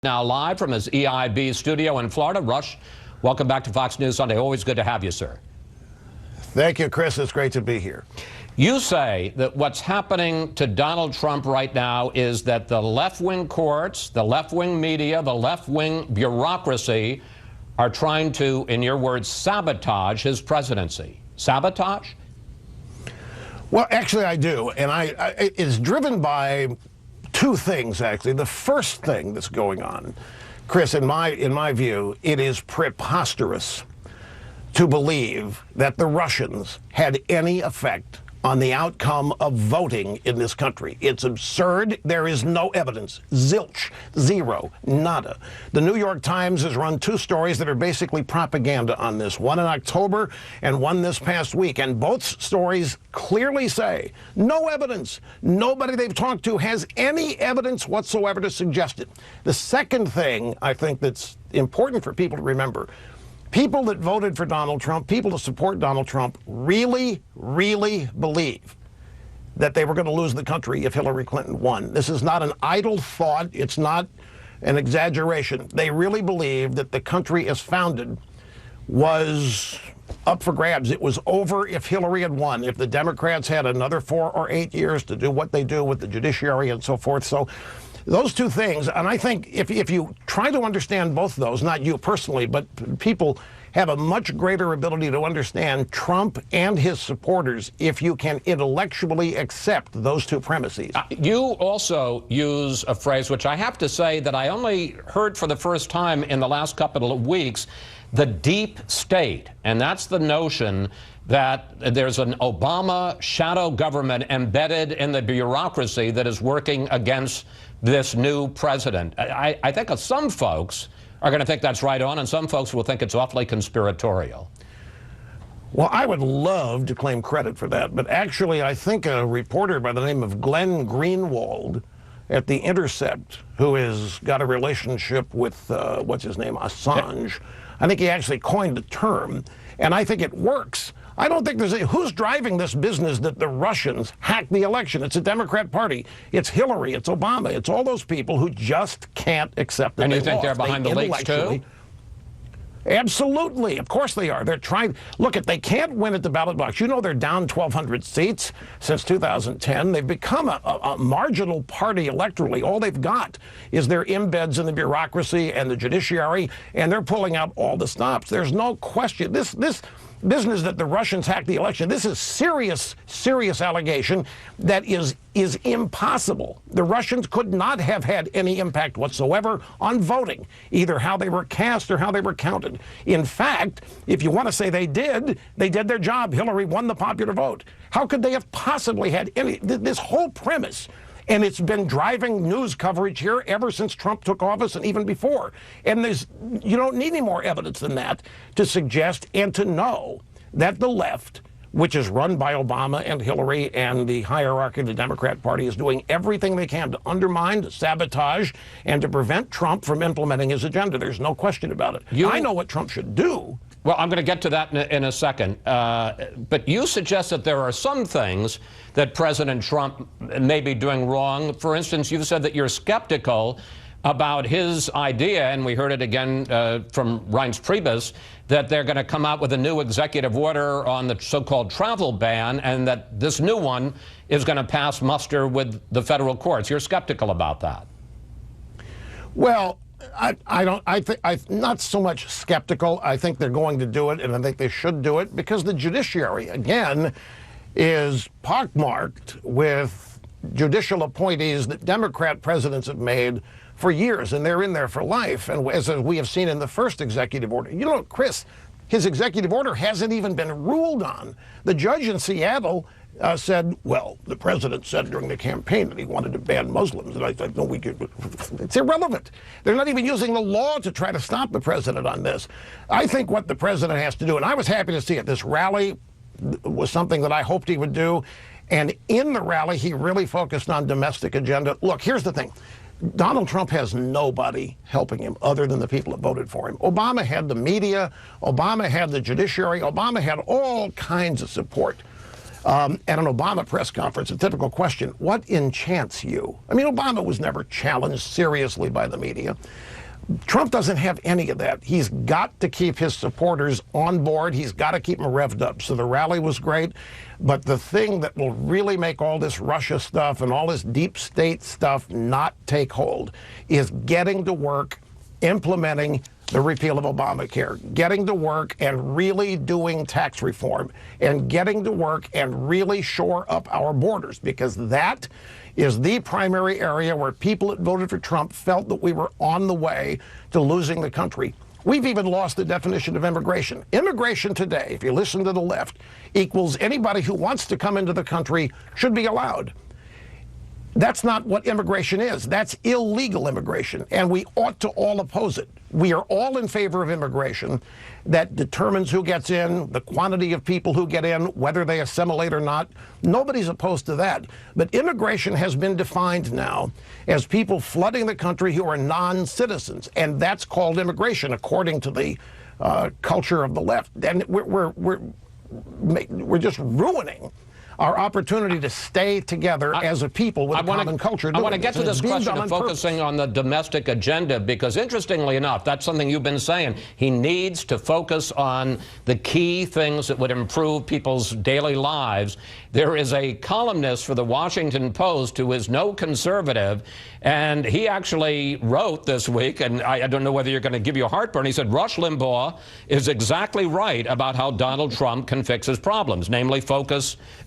Now live from his EIB studio in Florida. Rush, welcome back to Fox News Sunday. Always good to have you, sir. Thank you, Chris. It's great to be here. You say that what's happening to Donald Trump right now is that the left-wing courts, the left-wing media, the left-wing bureaucracy are trying to, in your words, sabotage his presidency. Sabotage? Well, actually, I do. And it's driven by two things, actually. The first thing that's going on, Chris, in my view, it is preposterous to believe that the Russians had any effect on the outcome of voting in this country. It's absurd. There is no evidence. Zilch. Zero. Nada. The New York Times has run two stories that are basically propaganda on this, one in October and one this past week, and both stories clearly say no evidence. Nobody they've talked to has any evidence whatsoever to suggest it. The second thing I think that's important for people to remember, people that voted for Donald Trump, people that support Donald Trump, really, really believe that they were going to lose the country if Hillary Clinton won. This is not an idle thought. It's not an exaggeration. They really believe that the country as founded was up for grabs. It was over if Hillary had won, if the Democrats had another 4 or 8 years to do what they do with the judiciary and so forth. So those two things, and I think if you try to understand both of those, not you personally, but people have a much greater ability to understand Trump and his supporters if you can intellectually accept those two premises. You also use a phrase which I have to say that I only heard for the first time in the last couple of weeks, the deep state. And that's the notion that there's an Obama shadow government embedded in the bureaucracy that is working against this new president. I think some folks are going to think that's right on, and some folks will think it's awfully conspiratorial. Well, I would love to claim credit for that, but actually I think a reporter by the name of Glenn Greenwald at The Intercept, who has got a relationship with, what's his name, Assange, I think he actually coined the term, and I think it works. I don't think there's who's driving this business that the Russians hacked the election. It's a Democrat Party. It's Hillary. It's Obama. It's all those people who just can't accept that. And you think they're behind the leaks too? Absolutely. Of course they are. They're trying. Look, if they can't win at the ballot box, you know they're down 1,200 seats since 2010. They've become a marginal party electorally. All they've got is their embeds in the bureaucracy and the judiciary, and they're pulling out all the stops. There's no question. This business that the Russians hacked the election, this is serious allegation that is impossible. The Russians could not have had any impact whatsoever on voting, either how they were cast or how they were counted. In fact, if you want to say they did their job. Hillary won the popular vote. How could they have possibly had any, this whole premise? And it's been driving news coverage here ever since Trump took office and even before. And you don't need any more evidence than that to suggest and to know that the left, which is run by Obama and Hillary and the hierarchy of the Democrat Party, is doing everything they can to undermine, to sabotage, and to prevent Trump from implementing his agenda. There's no question about it. I know what Trump should do. Well, I'm going to get to that in a second. But you suggest that there are some things that President Trump may be doing wrong. For instance, you've said that you're skeptical about his idea, and we heard it again from Reince Priebus, that they're going to come out with a new executive order on the so-called travel ban, and that this new one is going to pass muster with the federal courts. You're skeptical about that. Well, I'm not so much skeptical. I think they're going to do it, and I think they should do it, because the judiciary, again, is pockmarked with judicial appointees that Democrat presidents have made for years, and they're in there for life. And as we have seen in the first executive order, you know, Chris, his executive order hasn't even been ruled on. The judge in Seattle said, well, the president said during the campaign that he wanted to ban Muslims. And I thought, no, it's irrelevant. They're not even using the law to try to stop the president on this. I think what the president has to do, and I was happy to see it, this rally was something that I hoped he would do. And in the rally, he really focused on domestic agenda. Look, here's the thing. Donald Trump has nobody helping him other than the people that voted for him. Obama had the media. Obama had the judiciary. Obama had all kinds of support. At an Obama press conference, a typical question, what enchants you? I mean, Obama was never challenged seriously by the media. Trump doesn't have any of that. He's got to keep his supporters on board. He's got to keep them revved up. So the rally was great. But the thing that will really make all this Russia stuff and all this deep state stuff not take hold is getting to work implementing the repeal of Obamacare, getting to work and really doing tax reform, and getting to work and really shore up our borders, because that is the primary area where people that voted for Trump felt that we were on the way to losing the country. We've even lost the definition of immigration. Immigration today, if you listen to the left, equals anybody who wants to come into the country should be allowed. That's not what immigration is. That's illegal immigration, and we ought to all oppose it. We are all in favor of immigration that determines who gets in, the quantity of people who get in, whether they assimilate or not. Nobody's opposed to that. But immigration has been defined now as people flooding the country who are non-citizens, and that's called immigration according to the culture of the left. And we're just ruining our opportunity to stay together as a people with a common culture. I want to get to this question of focusing on the domestic agenda, because interestingly enough, that's something you've been saying. He needs to focus on the key things that would improve people's daily lives. There is a columnist for the Washington Post who is no conservative, and he actually wrote this week, and I don't know whether you're going to give you a heartburn. He said, Rush Limbaugh is exactly right about how Donald Trump can fix his problems, namely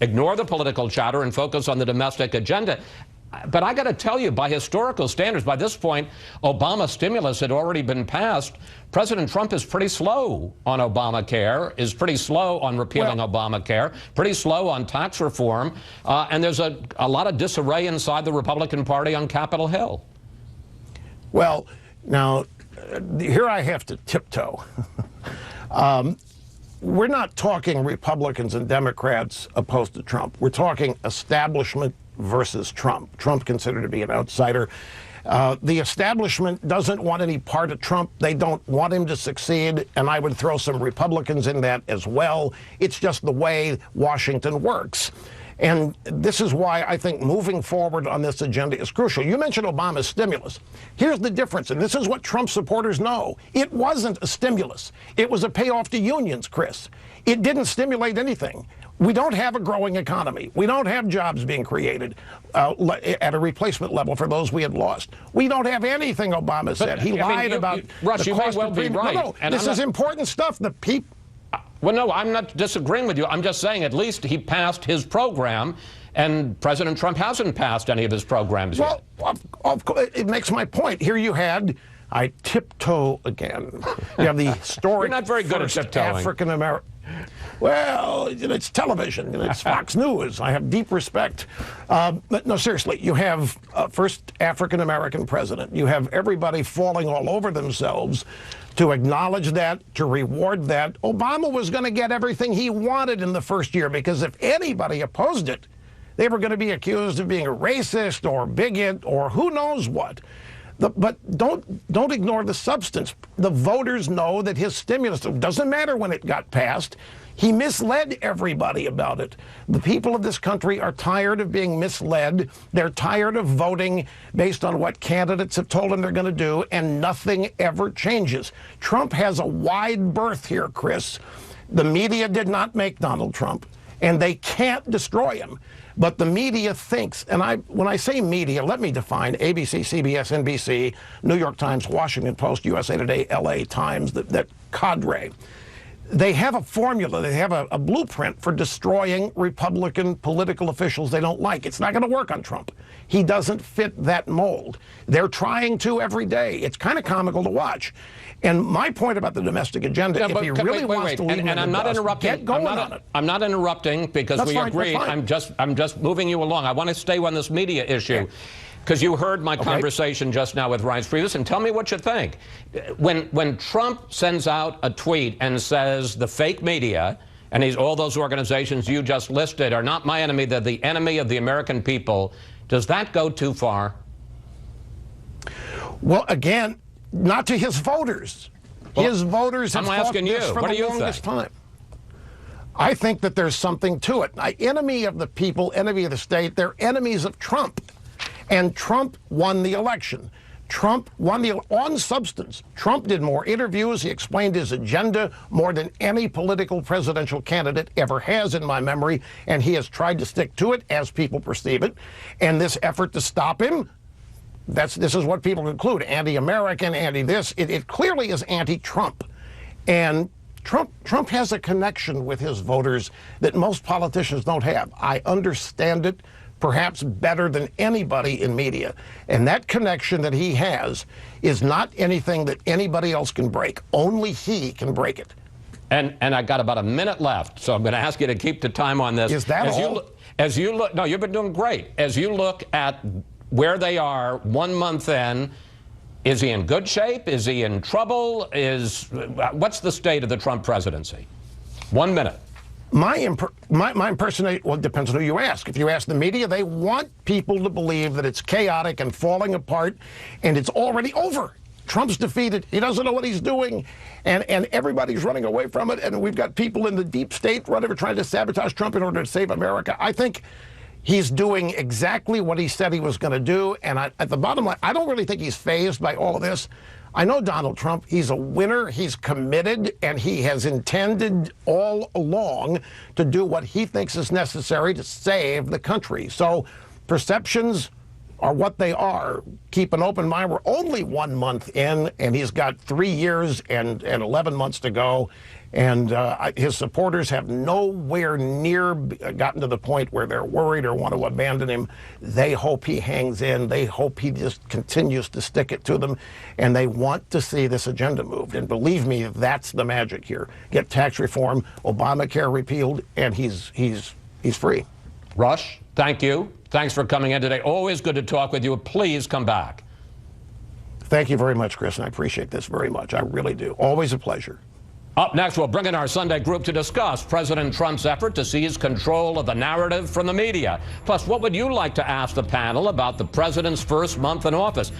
ignore the political chatter and focus on the domestic agenda. But I got to tell you, by historical standards, by this point, Obama stimulus had already been passed. President Trump is pretty slow on Obamacare, is pretty slow on repealing Obamacare, pretty slow on tax reform, and there's a lot of disarray inside the Republican Party on Capitol Hill. Well, now, here I have to tiptoe. We're not talking Republicans and Democrats opposed to Trump. We're talking establishment versus Trump. Trump considered to be an outsider. The establishment doesn't want any part of Trump. They don't want him to succeed, and I would throw some Republicans in that as well. It's just the way Washington works. And this is why I think moving forward on this agenda is crucial. You mentioned Obama's stimulus. Here's the difference, and this is what Trump supporters know. It wasn't a stimulus. It was a payoff to unions, Chris. It didn't stimulate anything. We don't have a growing economy. We don't have jobs being created at a replacement level for those we had lost. We don't have anything, Obama said. He lied about Rush, the you cost may well of be right. No, this is important stuff. The people. Well, no, I'm not disagreeing with you. I'm just saying at least he passed his program, and President Trump hasn't passed any of his programs yet. Well, of course, it makes my point. Here you had, I tiptoe again. You have the historic You're not very good at tiptoeing. African American. Well, it's television. It's Fox News. I have deep respect. But no, seriously, you have first African-American president. You have everybody falling all over themselves to acknowledge that, to reward that. Obama was going to get everything he wanted in the first year, because if anybody opposed it, they were going to be accused of being a racist or bigot or who knows what. But don't ignore the substance. The voters know that his stimulus, it doesn't matter when it got passed, he misled everybody about it. The people of this country are tired of being misled. They're tired of voting based on what candidates have told them they're going to do, and nothing ever changes. Trump has a wide berth here, Chris. The media did not make Donald Trump, and they can't destroy him. But the media thinks, and when I say media, let me define ABC, CBS, NBC, New York Times, Washington Post, USA Today, LA Times, that cadre. They have a formula, they have a blueprint for destroying Republican political officials they don't like. It's not going to work on Trump. He doesn't fit that mold. They're trying to every day. It's kind of comical to watch. And my point about the domestic agenda, if he really wants to leave and I'm not interrupting. Get going on it. I'm not interrupting because we agree. I'm just moving you along. I want to stay on this media issue. Because you heard my conversation just now with Reince Priebus, and tell me what you think. When Trump sends out a tweet and says the fake media, and all those organizations you just listed are not my enemy, they're the enemy of the American people, does that go too far? Well, again, not to his voters. His voters have fought this for the longest time. I think that there's something to it. Enemy of the people, enemy of the state, they're enemies of Trump. And Trump won the election. Trump won on substance. Trump did more interviews. He explained his agenda more than any political presidential candidate ever has in my memory. And he has tried to stick to it as people perceive it. And this effort to stop him, this is what people conclude. Anti-American, anti-this. It clearly is anti-Trump. And Trump has a connection with his voters that most politicians don't have. I understand it perhaps better than anybody in media. And that connection that he has is not anything that anybody else can break. Only he can break it. And I got about a minute left, so I'm going to ask you to keep the time on this. Is that all? As you look, no, you've been doing great. As you look at where they are 1 month in, is he in good shape? Is he in trouble? What's the state of the Trump presidency? 1 minute. My impersonation, well, it depends on who you ask. If you ask the media, they want people to believe that it's chaotic and falling apart, and it's already over. Trump's defeated. He doesn't know what he's doing, and everybody's running away from it, and we've got people in the deep state trying to sabotage Trump in order to save America. I think he's doing exactly what he said he was going to do, and at the bottom line, I don't really think he's fazed by all of this. I know Donald Trump. He's a winner. He's committed, and he has intended all along to do what he thinks is necessary to save the country. So perceptions are what they are. Keep an open mind. We're only 1 month in, and he's got 3 years and 11 months to go. And his supporters have nowhere near gotten to the point where they're worried or want to abandon him. They hope he hangs in. They hope he just continues to stick it to them. And they want to see this agenda moved. And believe me, that's the magic here. Get tax reform, Obamacare repealed, and he's free. Rush, thank you. Thanks for coming in today. Always good to talk with you. Please come back. Thank you very much, Chris, and I appreciate this very much. I really do. Always a pleasure. Up next, we'll bring in our Sunday group to discuss President Trump's effort to seize control of the narrative from the media. Plus, what would you like to ask the panel about the president's first month in office?